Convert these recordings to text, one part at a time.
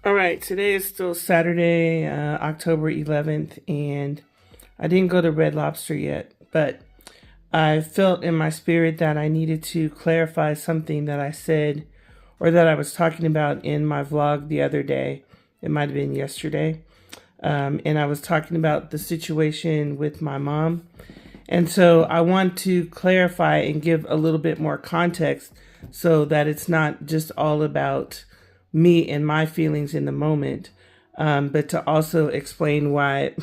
All right, today is still Saturday, October 11th, and I didn't go to Red Lobster yet, but I felt in my spirit that I needed to clarify something that I said or that I was talking about in my vlog the other day. It might have been yesterday. And I was talking about the situation with my mom. And so I want to clarify and give a little bit more context so that it's not just all about me and my feelings in the moment, but to also explain why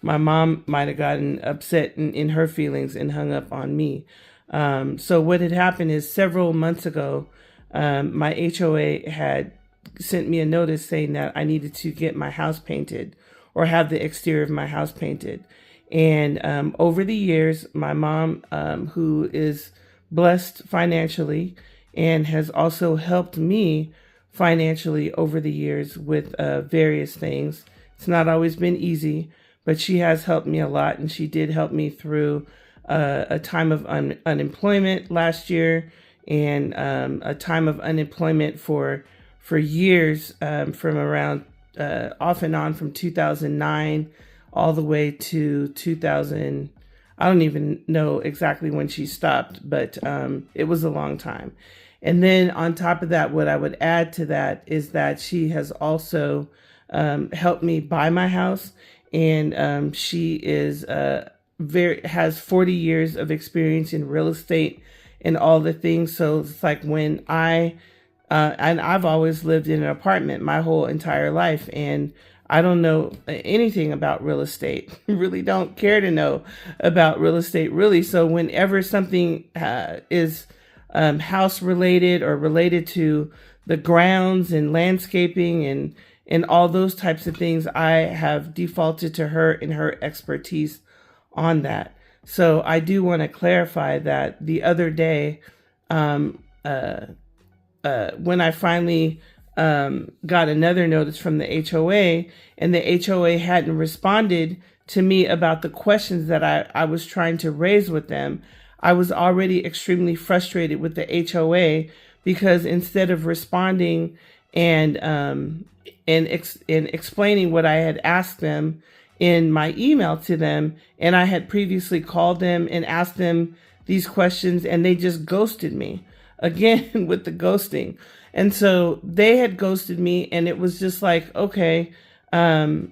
my mom might have gotten upset in her feelings and hung up on me. So what had happened is several months ago, my HOA had sent me a notice saying that I needed to get my house painted or have the exterior of my house painted. And over the years, my mom, who is blessed financially and has also helped me financially over the years with various things. It's not always been easy, but she has helped me a lot, and she did help me through a time of unemployment last year and a time of unemployment for years, from around off and on from 2009 all the way to 2000. I don't even know exactly when she stopped, but it was a long time. And then on top of that, what I would add to that is that she has also helped me buy my house, and she is has 40 years of experience in real estate and all the things. So it's like when and I've always lived in an apartment my whole entire life, and I don't know anything about real estate. Really don't care to know about real estate, really. So whenever something is house related or related to the grounds and landscaping and all those types of things, I have defaulted to her and her expertise on that. So I do want to clarify that the other day, when I finally got another notice from the HOA, and the HOA hadn't responded to me about the questions that I was trying to raise with them, I was already extremely frustrated with the HOA because instead of responding and explaining what I had asked them in my email to them, and I had previously called them and asked them these questions, and they just ghosted me again with the ghosting. And so they had ghosted me, and it was just like, okay, I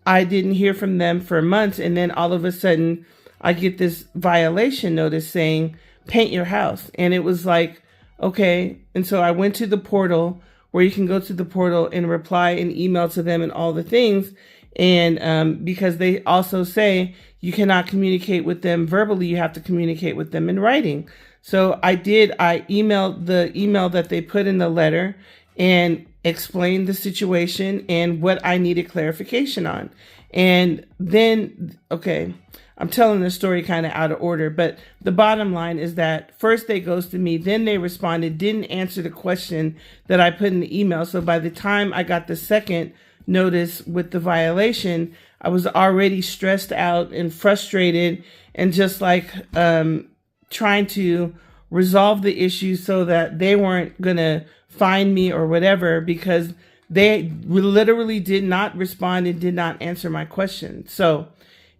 didn't hear from them for months, and then all of a sudden I get this violation notice saying, paint your house. And it was like, okay. And so I went to the portal where you can go to the portal and reply and email to them and all the things. And because they also say you cannot communicate with them verbally, you have to communicate with them in writing. So I emailed the email that they put in the letter and explained the situation and what I needed clarification on. And then, okay, I'm telling the story kind of out of order, but the bottom line is that first they ghosted me, then they responded, didn't answer the question that I put in the email. So by the time I got the second notice with the violation, I was already stressed out and frustrated and just like trying to resolve the issue so that they weren't going to find me or whatever, because they literally did not respond and did not answer my question. So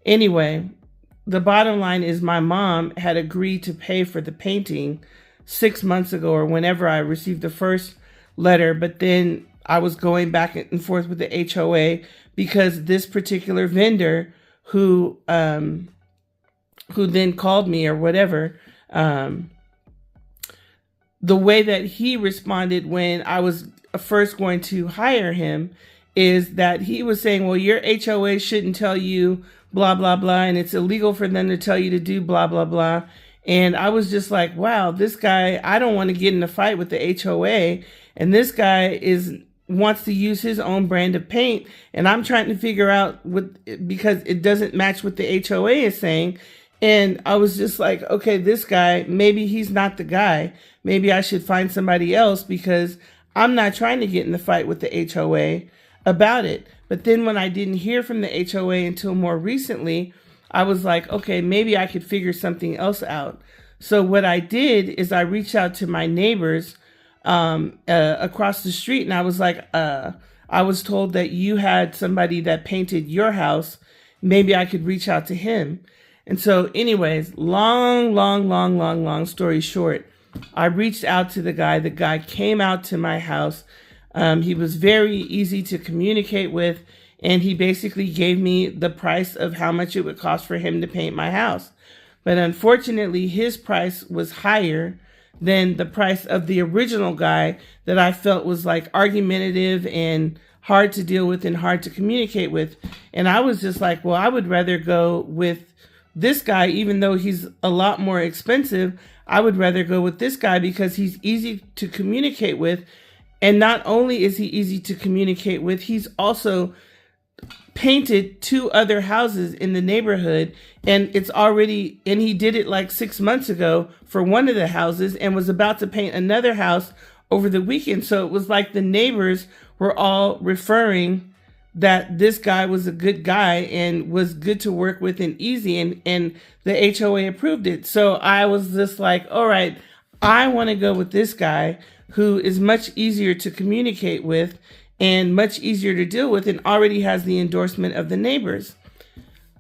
anyway, the bottom line is my mom had agreed to pay for the painting 6 months ago or whenever I received the first letter. But then I was going back and forth with the HOA because this particular vendor who then called me or whatever, the way that he responded when I was first going to hire him is that he was saying, well, your HOA shouldn't tell you blah, blah, blah, and it's illegal for them to tell you to do blah, blah, blah. And I was just like, wow, this guy, I don't want to get in a fight with the HOA. And this guy wants to use his own brand of paint. And I'm trying to figure out because it doesn't match what the HOA is saying. And I was just like, okay, this guy, maybe he's not the guy. Maybe I should find somebody else because I'm not trying to get in the fight with the HOA about it. But then when I didn't hear from the HOA until more recently, I was like, okay, maybe I could figure something else out. So what I did is I reached out to my neighbors across the street, and I was like, I was told that you had somebody that painted your house. Maybe I could reach out to him. And so anyways, long story short, I reached out to the guy. The guy came out to my house. He was very easy to communicate with, and he basically gave me the price of how much it would cost for him to paint my house. But unfortunately, his price was higher than the price of the original guy that I felt was like argumentative and hard to deal with and hard to communicate with. And I was just like, well, I would rather go with this guy, even though he's a lot more expensive. I would rather go with this guy because he's easy to communicate with. And not only is he easy to communicate with, he's also painted 2 other houses in the neighborhood, and he did it like 6 months ago for one of the houses and was about to paint another house over the weekend. So it was like the neighbors were all referring that this guy was a good guy and was good to work with and easy, and the HOA approved it. So I was just like, all right, I want to go with this guy who is much easier to communicate with and much easier to deal with, and already has the endorsement of the neighbors.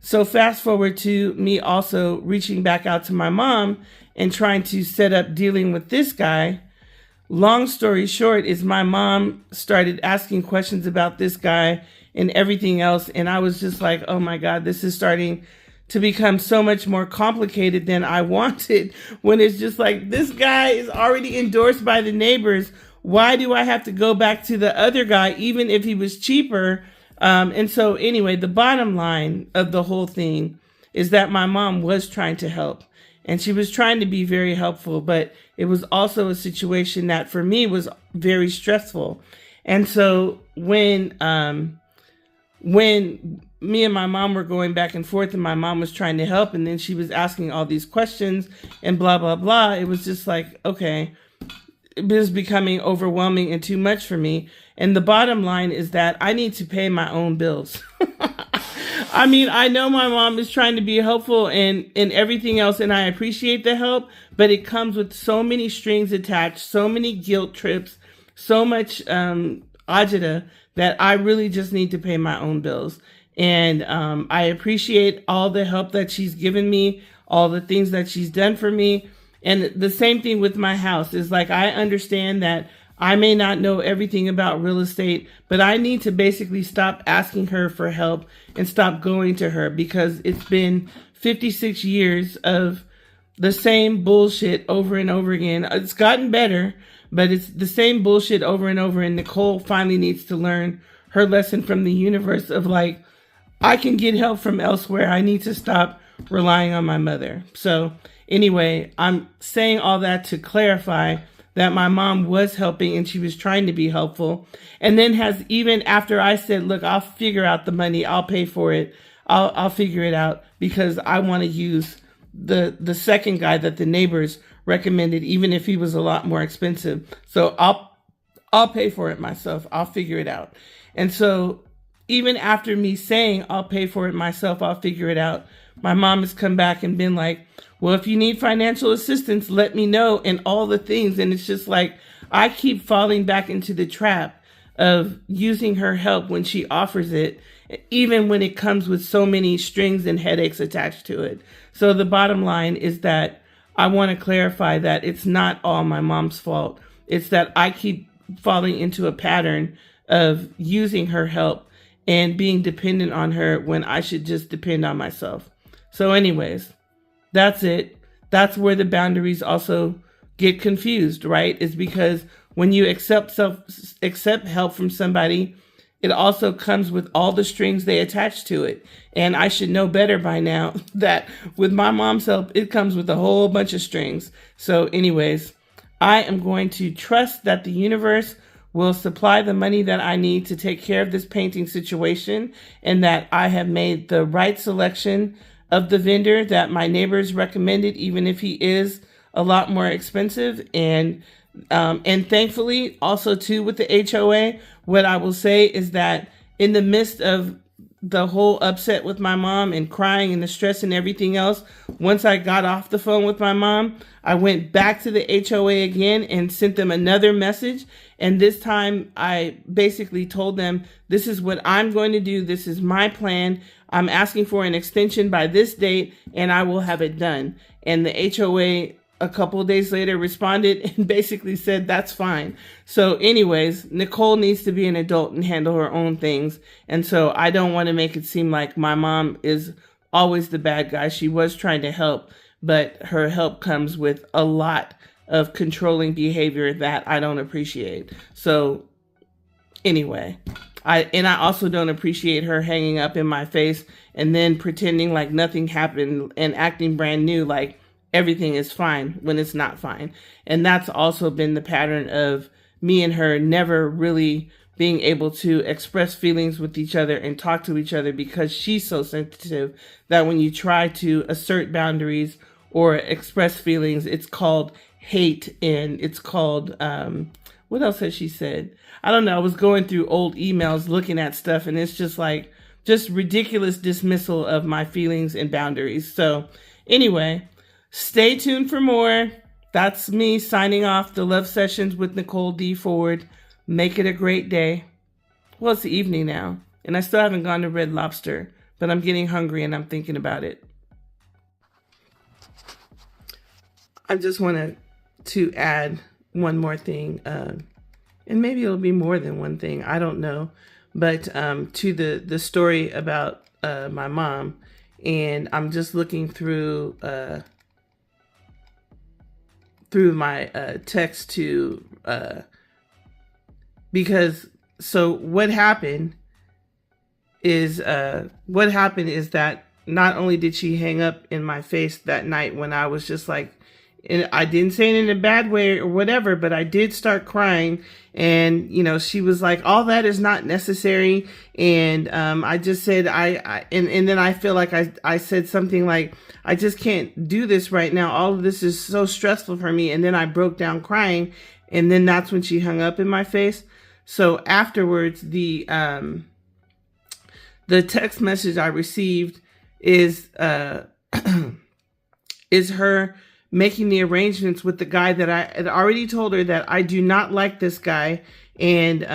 So fast forward to me also reaching back out to my mom and trying to set up dealing with this guy. Long story short is my mom started asking questions about this guy and everything else. And I was just like, oh my God, this is starting to become so much more complicated than I wanted, when it's just like, this guy is already endorsed by the neighbors. Why do I have to go back to the other guy, even if he was cheaper? And so anyway, the bottom line of the whole thing is that my mom was trying to help, and she was trying to be very helpful, but it was also a situation that for me was very stressful. And so when me and my mom were going back and forth and my mom was trying to help, and then she was asking all these questions and blah, blah, blah, it was just like, okay, it was becoming overwhelming and too much for me. And the bottom line is that I need to pay my own bills. I mean, I know my mom is trying to be helpful and everything else, and I appreciate the help, but it comes with so many strings attached, so many guilt trips, so much agita, that I really just need to pay my own bills. And I appreciate all the help that she's given me, all the things that she's done for me. And the same thing with my house is like, I understand that I may not know everything about real estate, but I need to basically stop asking her for help and stop going to her, because it's been 56 years of the same bullshit over and over again. It's gotten better, but it's the same bullshit over and over. And Nicole finally needs to learn her lesson from the universe of like, I can get help from elsewhere. I need to stop relying on my mother. So anyway, I'm saying all that to clarify that my mom was helping and she was trying to be helpful. And then has, even after I said, look, I'll figure out the money, I'll pay for it, I'll figure it out, because I want to use the second guy that the neighbors recommended, even if he was a lot more expensive. So I'll pay for it myself. I'll figure it out. And so even after me saying I'll pay for it myself, I'll figure it out, my mom has come back and been like, well, if you need financial assistance, let me know, and all the things. And it's just like, I keep falling back into the trap of using her help when she offers it, even when it comes with so many strings and headaches attached to it. So the bottom line is that I want to clarify that it's not all my mom's fault. It's that I keep falling into a pattern of using her help and being dependent on her when I should just depend on myself. So anyways, that's it. That's where the boundaries also get confused, right? Is because when you accept help from somebody, it also comes with all the strings they attach to it. And I should know better by now that with my mom's help, it comes with a whole bunch of strings. So anyways, I am going to trust that the universe will supply the money that I need to take care of this painting situation, and that I have made the right selection of the vendor that my neighbors recommended, even if he is a lot more expensive. And thankfully also too with the HOA, what I will say is that in the midst of the whole upset with my mom and crying and the stress and everything else, once I got off the phone with my mom, I went back to the HOA again and sent them another message. And this time I basically told them, this is what I'm going to do. This is my plan. I'm asking for an extension by this date and I will have it done. And the HOA a couple of days later responded and basically said, that's fine. So anyways, Nicole needs to be an adult and handle her own things. And so I don't want to make it seem like my mom is always the bad guy. She was trying to help, but her help comes with a lot of controlling behavior that I don't appreciate. So anyway, I also don't appreciate her hanging up in my face and then pretending like nothing happened and acting brand new, like everything is fine when it's not fine. And that's also been the pattern of me and her never really being able to express feelings with each other and talk to each other, because she's so sensitive that when you try to assert boundaries or express feelings, it's called hate and it's called, what else has she said? I don't know. I was going through old emails looking at stuff, and it's just like, just ridiculous dismissal of my feelings and boundaries. So anyway, stay tuned for more. That's me signing off the Love Sessions with Nicole D. Ford. Make it a great day. Well, it's the evening now, and I still haven't gone to Red Lobster, but I'm getting hungry and I'm thinking about it. I just wanted to add one more thing, and maybe it'll be more than one thing. I don't know. But to the story about my mom, and I'm just looking through my text to because so what happened is that not only did she hang up in my face that night when I was just like, and I didn't say it in a bad way or whatever, but I did start crying. And, you know, she was like, all that is not necessary. And I just said, and then I feel like I said something like, I just can't do this right now. All of this is so stressful for me. And then I broke down crying. And then that's when she hung up in my face. So afterwards, the text message I received is her making the arrangements with the guy that I had already told her that I do not like this guy. And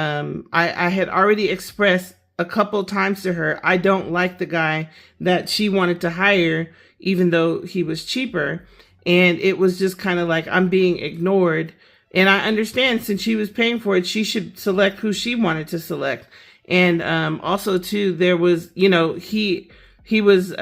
I had already expressed a couple times to her, I don't like the guy that she wanted to hire, even though he was cheaper. And it was just kind of like, I'm being ignored. And I understand, since she was paying for it, she should select who she wanted to select. And also too, there was, you know, he was,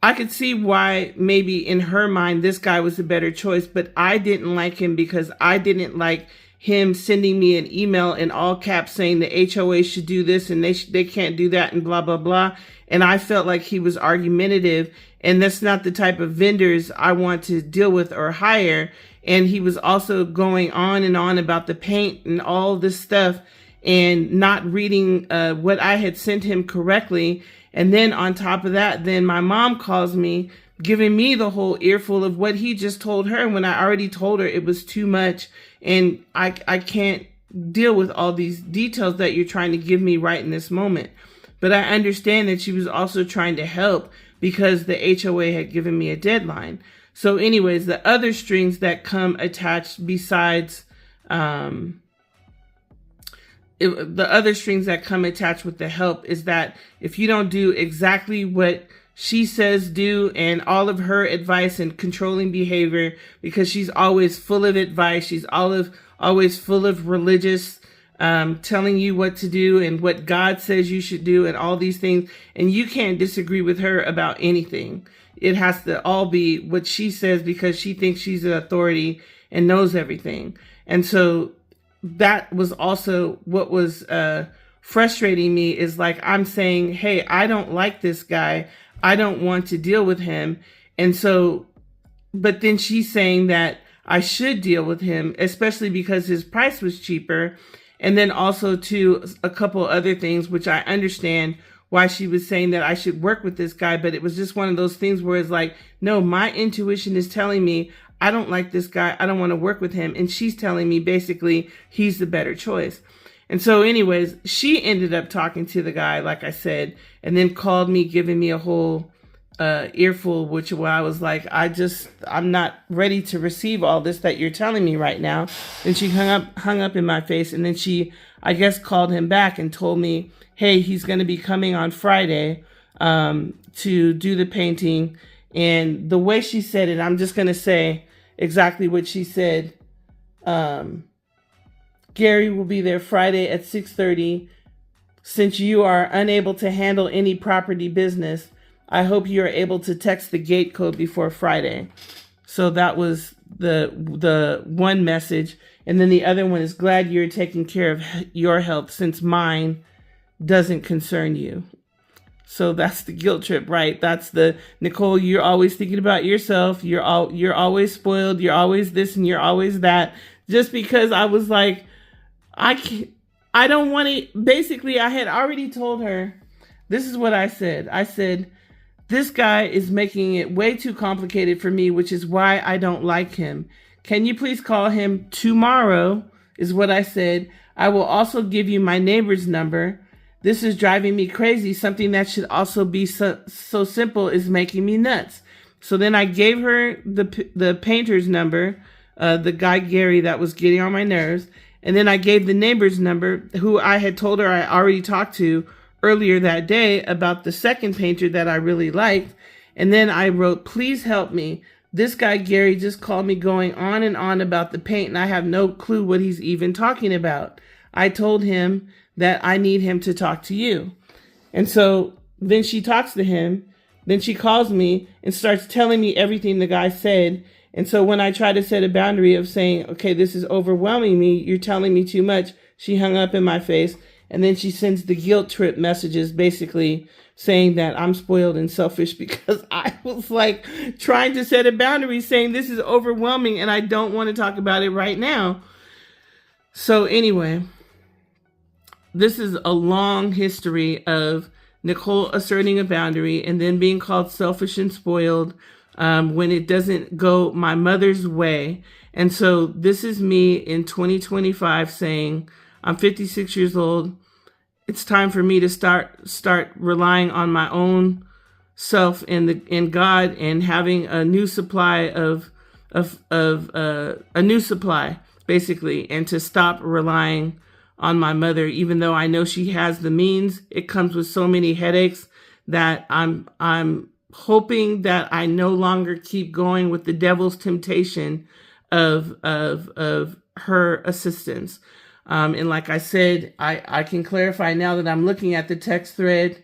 I could see why maybe in her mind this guy was a better choice, but I didn't like him because I didn't like him sending me an email in all caps saying the HOA should do this and they can't do that and blah, blah, blah. And I felt like he was argumentative, and that's not the type of vendors I want to deal with or hire. And he was also going on and on about the paint and all this stuff and not reading what I had sent him correctly. And then on top of that, then my mom calls me, giving me the whole earful of what he just told her when I already told her it was too much. And I can't deal with all these details that you're trying to give me right in this moment. But I understand that she was also trying to help because the HOA had given me a deadline. So anyways, the other strings that come attached besides, the other strings that come attached with the help is that if you don't do exactly what she says do, and all of her advice and controlling behavior, because she's always full of advice, she's always full of religious, telling you what to do and what God says you should do and all these things, and you can't disagree with her about anything. It has to all be what she says because she thinks she's an authority and knows everything. And so that was also what was frustrating me, is like, I'm saying, hey, I don't like this guy. I don't want to deal with him. And so, but then she's saying that I should deal with him, especially because his price was cheaper. And then also to a couple other things, which I understand why she was saying that I should work with this guy. But it was just one of those things where it's like, no, my intuition is telling me I don't like this guy. I don't want to work with him. And she's telling me basically he's the better choice. And so anyways, she ended up talking to the guy, like I said, and then called me, giving me a whole earful, which where I was like, I'm not ready to receive all this that you're telling me right now. Then she hung up in my face, and then she, I guess, called him back and told me, hey, he's going to be coming on Friday to do the painting. And the way she said it, I'm just going to say exactly what she said. Gary will be there Friday at 6:30. Since you are unable to handle any property business, I hope you are able to text the gate code before Friday. So that was the one message. And then the other one is, glad you're taking care of your health since mine doesn't concern you. So that's the guilt trip, right? That's the, Nicole, you're always thinking about yourself. You're always spoiled. You're always this and you're always that. Just because I was like, I don't want to, basically I had already told her, this is what I said. I said, this guy is making it way too complicated for me, which is why I don't like him. Can you please call him tomorrow, is what I said. I will also give you my neighbor's number. This is driving me crazy. Something that should also be so simple is making me nuts. So then I gave her the painter's number, the guy Gary that was getting on my nerves. And then I gave the neighbor's number, who I had told her I already talked to earlier that day about the second painter that I really liked. And then I wrote, please help me. This guy Gary just called me going on and on about the paint, and I have no clue what he's even talking about. I told him that I need him to talk to you. And so then she talks to him. Then she calls me and starts telling me everything the guy said. And so when I try to set a boundary of saying, okay, this is overwhelming me, you're telling me too much, she hung up in my face. And then she sends the guilt trip messages, basically saying that I'm spoiled and selfish because I was like trying to set a boundary saying this is overwhelming and I don't want to talk about it right now. So anyway, this is a long history of Nicole asserting a boundary and then being called selfish and spoiled when it doesn't go my mother's way. And so this is me in 2025 saying, I'm 56 years old. It's time for me to start relying on my own self in God and having a new supply of a new supply, basically, and to stop relying on my mother, even though I know she has the means. It comes with so many headaches that I'm hoping that I no longer keep going with the devil's temptation of her assistance. And like I said, I can clarify now that I'm looking at the text thread.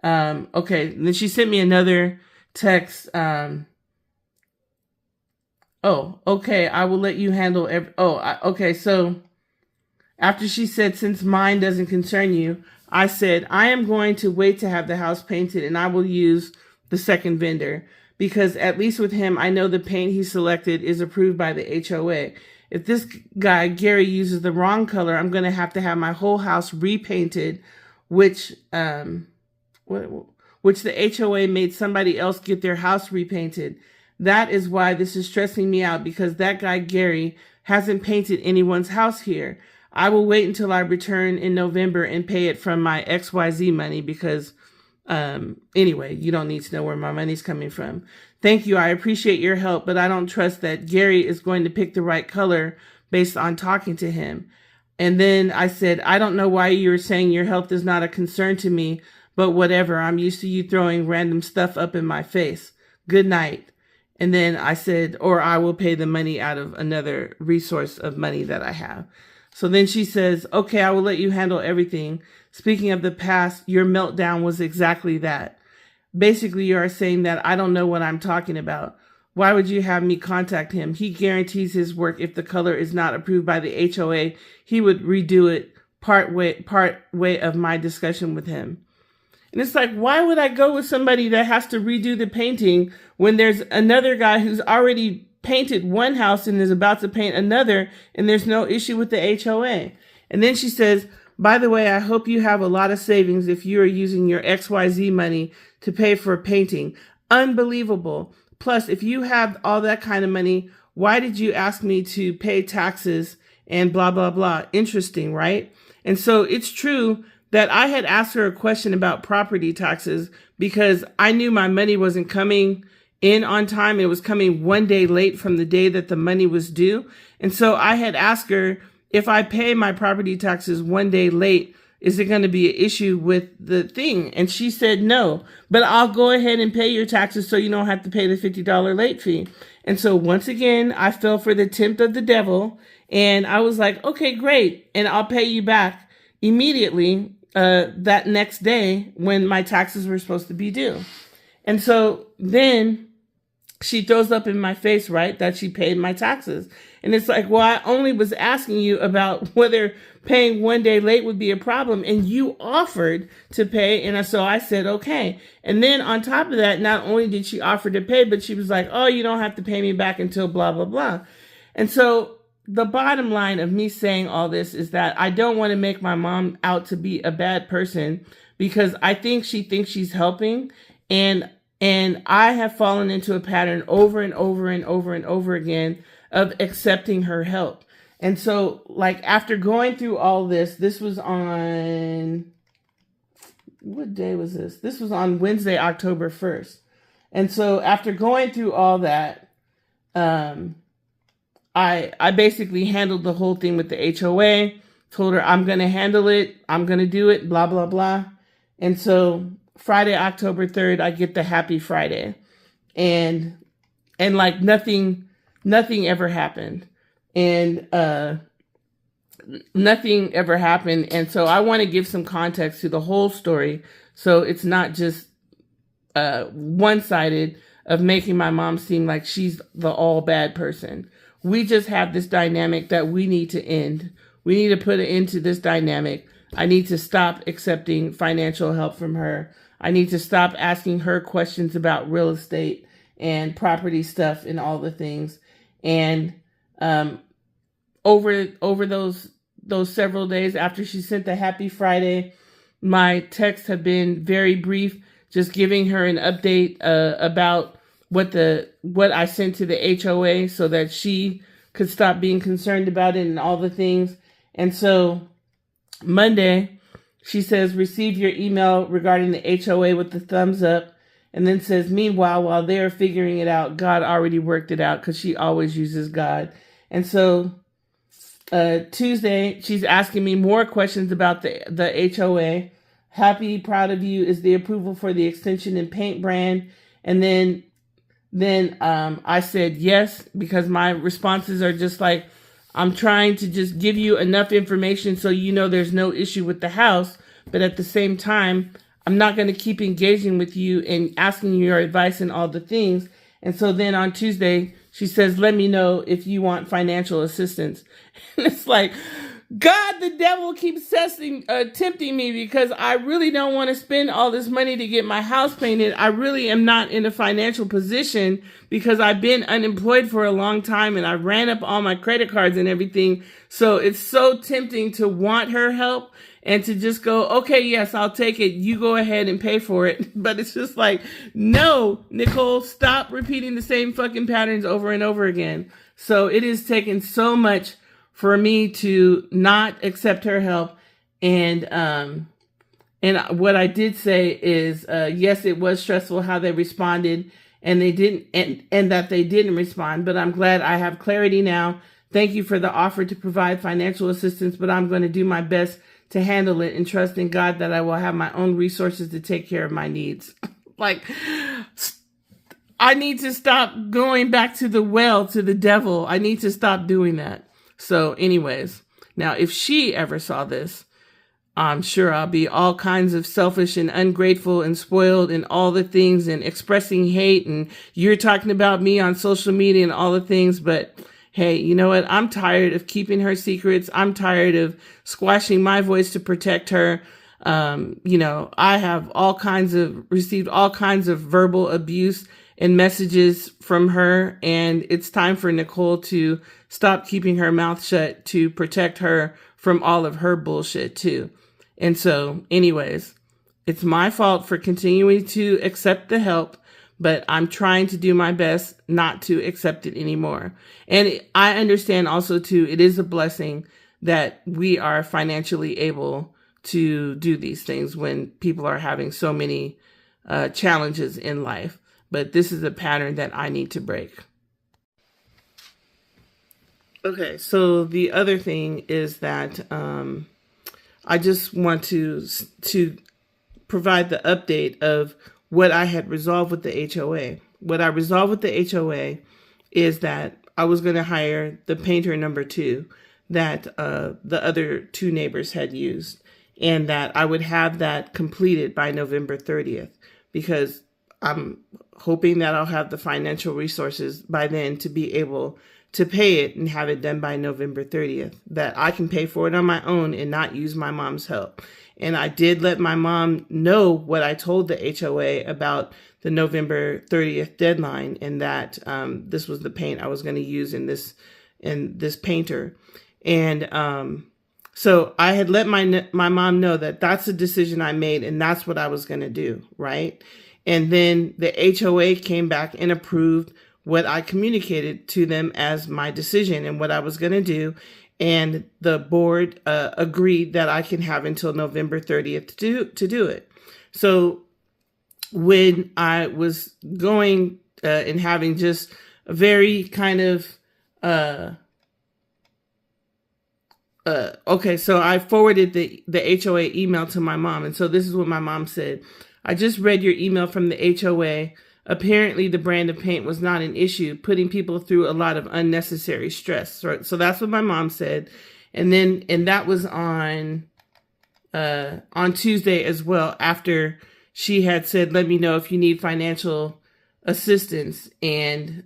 Okay, and then she sent me another text. Oh, okay, I will let you handle okay, so after she said, since mine doesn't concern you, I said, I am going to wait to have the house painted and I will use the second vendor because at least with him, I know the paint he selected is approved by the HOA. If this guy, Gary, uses the wrong color, I'm going to have my whole house repainted, which the HOA made somebody else get their house repainted. That is why this is stressing me out because that guy, Gary, hasn't painted anyone's house here. I will wait until I return in November and pay it from my XYZ money because, anyway, you don't need to know where my money's coming from. Thank you. I appreciate your help, but I don't trust that Gary is going to pick the right color based on talking to him. And then I said, I don't know why you're saying your health is not a concern to me, but whatever. I'm used to you throwing random stuff up in my face. Good night. And then I said, or I will pay the money out of another resource of money that I have. So then she says, okay, I will let you handle everything. Speaking of the past, your meltdown was exactly that. Basically, you are saying that I don't know what I'm talking about. Why would you have me contact him? He guarantees his work. If the color is not approved by the HOA, he would redo it part way of my discussion with him. And it's like, why would I go with somebody that has to redo the painting when there's another guy who's already painted one house and is about to paint another and there's no issue with the HOA? And then she says, by the way, I hope you have a lot of savings if you are using your XYZ money to pay for painting. Unbelievable. Plus, if you have all that kind of money, why did you ask me to pay taxes and blah, blah, blah. Interesting, right? And so it's true that I had asked her a question about property taxes because I knew my money wasn't coming in on time. It was coming one day late from the day that the money was due. And so I had asked her, if I pay my property taxes one day late, is it going to be an issue with the thing? And she said, no, but I'll go ahead and pay your taxes so you don't have to pay the $50 late fee. And so once again, I fell for the tempt of the devil, and I was like, okay, great. And I'll pay you back immediately that next day when my taxes were supposed to be due. And so then she throws up in my face, right, that she paid my taxes. And it's like, well, I only was asking you about whether paying one day late would be a problem, and you offered to pay. And so I said, okay. And then on top of that, not only did she offer to pay, but she was like, oh, you don't have to pay me back until blah, blah, blah. And so the bottom line of me saying all this is that I don't want to make my mom out to be a bad person, because I think she thinks she's helping. And I have fallen into a pattern over and over and over and over again of accepting her help. And so, like, after going through all this, this was on, what day was this? This was on Wednesday, October 1st. And so after going through all that, I basically handled the whole thing with the HOA, told her I'm going to handle it, I'm going to do it, blah, blah, blah. And so Friday, October 3rd, I get the happy Friday, and like nothing ever happened, and nothing ever happened. And so I want to give some context to the whole story, so it's not just one-sided of making my mom seem like she's the all bad person. We just have this dynamic that we need to end. We need to put an end to this dynamic. I need to stop accepting financial help from her. I need to stop asking her questions about real estate and property stuff and all the things. And over those several days after she sent the happy Friday, my texts have been very brief, just giving her an update about what I sent to the HOA so that she could stop being concerned about it and all the things. And so Monday, she says, receive your email regarding the HOA with the thumbs up, and then says, meanwhile, while they're figuring it out, God already worked it out, because she always uses God. And so Tuesday, she's asking me more questions about the HOA. Happy, proud of you. Is the approval for the extension and paint brand? And then I said yes, because my responses are just like, I'm trying to just give you enough information so you know there's no issue with the house, but at the same time, I'm not going to keep engaging with you and asking you your advice and all the things. And so then on Tuesday, she says, let me know if you want financial assistance. And it's like, God, the devil keeps tempting me, because I really don't want to spend all this money to get my house painted. I really am not in a financial position, because I've been unemployed for a long time and I ran up all my credit cards and everything. So it's so tempting to want her help and to just go, okay, yes, I'll take it. You go ahead and pay for it. But it's just like, no, Nicole, stop repeating the same fucking patterns over and over again. So it has taken so much for me to not accept her help. And what I did say is, yes, it was stressful how they responded, and they didn't, and that they didn't respond, but I'm glad I have clarity now. Thank you for the offer to provide financial assistance, but I'm going to do my best to handle it and trust in God that I will have my own resources to take care of my needs. Like, I need to stop going back to the well, to the devil. I need to stop doing that. So anyways, now if she ever saw this, I'm sure I'll be all kinds of selfish and ungrateful and spoiled and all the things, and expressing hate, and you're talking about me on social media and all the things. But hey, you know what? I'm tired of keeping her secrets. I'm tired of squashing my voice to protect her. I have received all kinds of verbal abuse and messages from her, and it's time for Nicole to stop keeping her mouth shut to protect her from all of her bullshit too. And so anyways, it's my fault for continuing to accept the help, but I'm trying to do my best not to accept it anymore. And I understand also too, it is a blessing that we are financially able to do these things when people are having so many challenges in life. But this is a pattern that I need to break. Okay, so the other thing is that I just want to provide the update of what I had resolved with the HOA. What I resolved with the HOA is that I was going to hire the painter number 2 that the other 2 neighbors had used, and that I would have that completed by November 30th, because I'm hoping that I'll have the financial resources by then to be able to pay it and have it done by November 30th, that I can pay for it on my own and not use my mom's help. And I did let my mom know what I told the HOA about the November 30th deadline, and that this was the paint I was going to use in this painter. And so I had let my mom know that that's a decision I made and that's what I was going to do, right? And then the HOA came back and approved what I communicated to them as my decision and what I was going to do. And the board agreed that I can have until November 30th to do it. So when I was going and having just a very kind of, okay, so I forwarded the HOA email to my mom. And so this is what my mom said. I just read your email from the HOA. Apparently, the brand of paint was not an issue, putting people through a lot of unnecessary stress. Right? So that's what my mom said. And that was on Tuesday as well, after she had said, let me know if you need financial assistance. And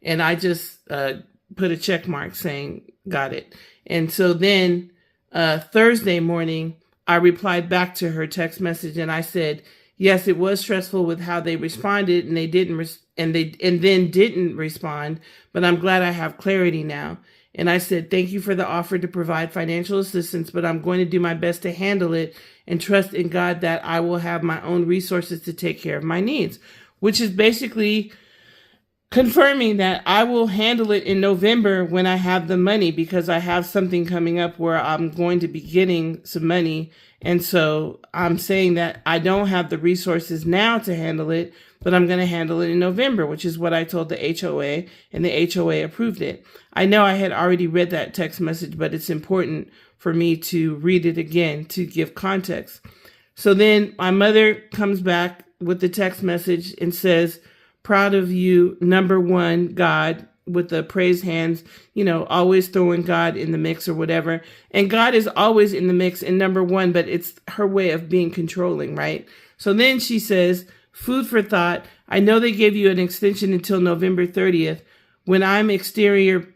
and I just put a check mark saying, got it. And so then Thursday morning, I replied back to her text message and I said, yes, it was stressful with how they responded, and they didn't then didn't respond, but I'm glad I have clarity now. And I said, thank you for the offer to provide financial assistance, but I'm going to do my best to handle it and trust in God that I will have my own resources to take care of my needs, which is basically confirming that I will handle it in November when I have the money, because I have something coming up where I'm going to be getting some money. And so I'm saying that I don't have the resources now to handle it, but I'm going to handle it in November, which is what I told the HOA, and the HOA approved it. I know I had already read that text message, but it's important for me to read it again to give context. So then my mother comes back with the text message and says, proud of you, number 1, God, with the praise hands, always throwing God in the mix or whatever. And God is always in the mix in number 1, but it's her way of being controlling, right? So then she says, food for thought. I know they gave you an extension until November 30th. When I'm exterior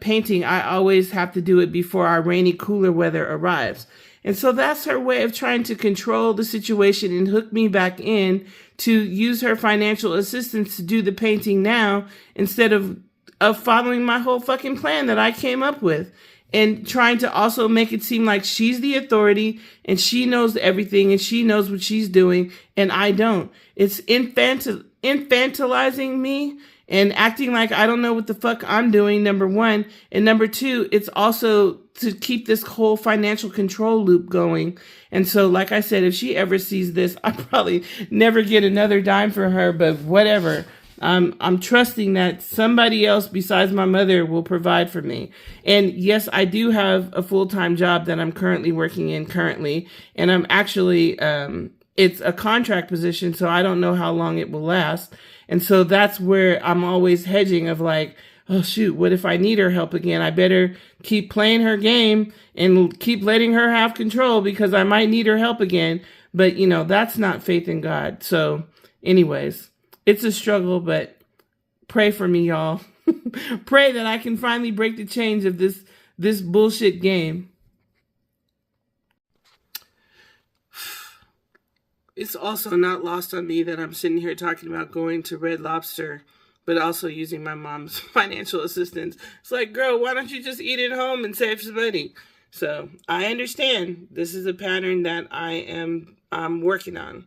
painting, I always have to do it before our rainy, cooler weather arrives. And so that's her way of trying to control the situation and hook me back in to use her financial assistance to do the painting now, instead of following my whole fucking plan that I came up with, and trying to also make it seem like she's the authority and she knows everything and she knows what she's doing and I don't. It's infantilizing me and acting like I don't know what the fuck I'm doing, number 1. And number 2, it's also to keep this whole financial control loop going. And so, like I said, if she ever sees this, I probably never get another dime for her, but whatever. I'm trusting that somebody else besides my mother will provide for me. And yes, I do have a full-time job that I'm currently working in currently. And I'm actually, it's a contract position, so I don't know how long it will last. And so that's where I'm always hedging of like, oh shoot, what if I need her help again? I better keep playing her game and keep letting her have control, because I might need her help again. But that's not faith in God. So anyways, it's a struggle, but pray for me, y'all. Pray that I can finally break the chains of this bullshit game. It's also not lost on me that I'm sitting here talking about going to Red Lobster, but also using my mom's financial assistance. It's like, girl, why don't you just eat at home and save some money? So I understand this is a pattern that I'm working on.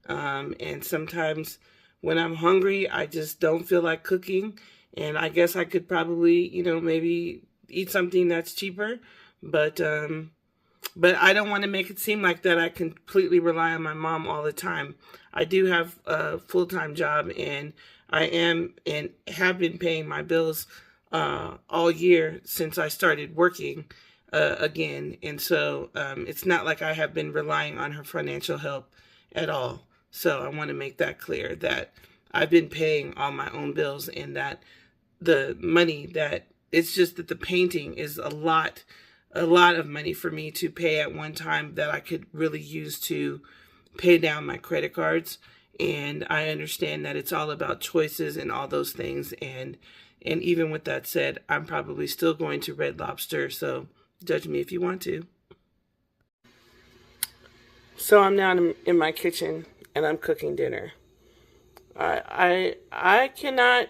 And sometimes when I'm hungry, I just don't feel like cooking. And I guess I could probably, maybe eat something that's cheaper. But I don't want to make it seem like that I completely rely on my mom all the time. I do have a full-time job, and I am and have been paying my bills all year since I started working again. And so it's not like I have been relying on her financial help at all. So I want to make that clear that I've been paying all my own bills, and that the money that it's just that the painting is a lot of money for me to pay at one time that I could really use to pay down my credit cards. And I understand that it's all about choices and all those things. And even with that said, I'm probably still going to Red Lobster, so judge me if you want to. So I'm now in my kitchen and I'm cooking dinner. I cannot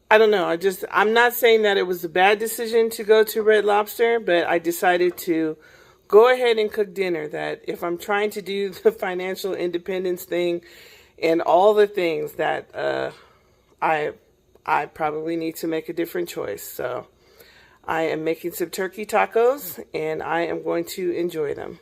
I don't know. I'm not saying that it was a bad decision to go to Red Lobster, but I decided to go ahead and cook dinner. That if I'm trying to do the financial independence thing and all the things that I probably need to make a different choice. So I am making some turkey tacos and I am going to enjoy them.